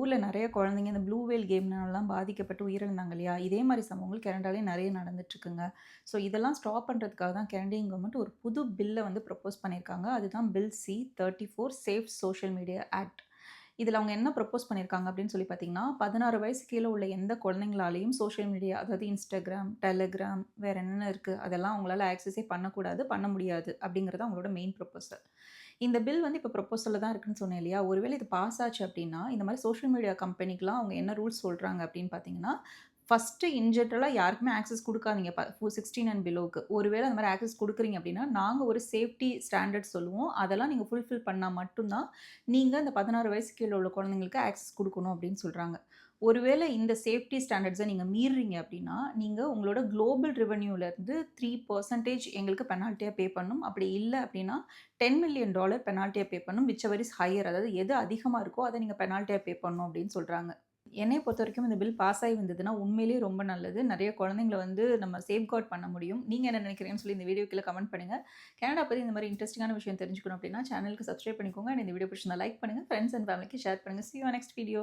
ஊர்ல நெறைய குழந்தைங்க இந்த ப்ளூ வேல் கேம்னாலலாம் பாதிக்கப்பட்டு உயிரிழந்தாங்க இல்லையா? இதே மாரி சம்பவங்கள் கனடாலயும் நெறைய நடந்துட்டுருக்குங்க. ஸோ இதெல்லாம் ஸ்டாப் பண்றதுக்காக தான் கனடியன் கவர்மெண்ட் ஒரு புது பில்ல வந்து ப்ரப்போஸ் பண்ணியிருக்காங்க. அதுதான் பில் சி-34 சேஃப் சோஷியல் மீடியா ஆக்ட். இதுல அவங்க என்ன ப்ரப்போஸ் பண்ணியிருக்காங்க அப்படின்னு சொல்லி பார்த்தீங்கன்னா, 16 வயசு கீழ உள்ள எந்த குழந்தைங்களாலயும் சோஷியல் மீடியா அதாவது Instagram, Telegram வேற என்னென்ன இருக்கு? அதெல்லாம் அவங்களால ஆக்சஸே பண்ணக்கூடாது, பண்ண முடியாது அப்படிங்கிறது அவங்களோட மெயின் ப்ரப்போசல். இந்த பில் வந்து இப்ப ப்ரப்போசல்ல தான் இருக்குன்னு சொன்னேன் இல்லையா? ஒருவேளை இது பாஸ் ஆச்சு அப்படின்னா, இந்த மாரி சோஷியல் மீடியா கம்பெனிக்குலாம் அவங்க என்ன ரூல்ஸ் சொல்றாங்க அப்படின்னு பார்த்தீங்கன்னா, ஃபர்ஸ்ட்டு இன் ஜெனரலா யாருக்குமே ஆக்சஸ் குடுக்காதீங்க. 16 அண்ட் பிலோக்கு. ஒருவேள அந்த மாரி ஆக்சஸ் குடுக்குறீங்க அப்படின்னா, நாங்க ஒரு சேஃப்டி ஸ்டாண்டர்ட் சொல்லுவோம். அதெல்லாம் நீங்க ஃபுல்ஃபில் பண்ணா மட்டும் தான், நீங்க இந்த 16 வயசுக்கு கீழ உள்ள குழந்தைங்களுக்கு ஆக்சஸ் குடுக்கணும் அப்படின்னு சொல்றாங்க. ஒருவேள இந்த சேஃப்டி ஸ்டாண்டர்ட்ஸ நீங்க மீறுறீங்க அப்படின்னா, நீங்க உங்களோட குளோபல் ரெவென்யூலருந்து 3% எங்களுக்கு பெனால்ட்டியா பே பண்ணணும். அப்படி இல்ல அப்படின்னா, $10,000,000 பெனால்ட்டியா பே பண்ணணும். விச் எவர் இஸ் ஹையர் அதாவது எது அதிகமா இருக்கோ, அத நீங்க பெனால்ட்டியா பே பண்ணணும் அப்படின்னு சொல்றாங்க. என்னைய பொறுத்தவரைக்கும் இந்த பில் பாஸ் ஆகி வந்ததுன்னா, உண்மையிலேயே ரொம்ப நல்லது. நெறைய குழந்தைங்கள வந்து நம்ம சேஃப்கார்ட் பண்ண முடியும். நீங்க என்ன நினைக்கிறீங்கன்னு சொல்லி இந்த வீடியோ கீழ கமெண்ட் பண்ணுங்க. கனடா பத்தி இந்த மாரி இன்ட்ரஸ்டிங்கான விஷயம் தெரிஞ்சுக்கணும் அப்படின்னா, சேனலுக்கு சப்ஸ்கிரைப் பண்ணிக்கோங்க. அண்ட் இந்த வீடியோ பிடிச்சிருந்தா லைக் பண்ணுங்க. ஃபிரெண்ட்ஸ் அண்ட் ஃபேமிலிக்கு ஷேர் பண்ணுங்க. சீ யூ ஆன் நெக்ஸ்ட் வீடியோ.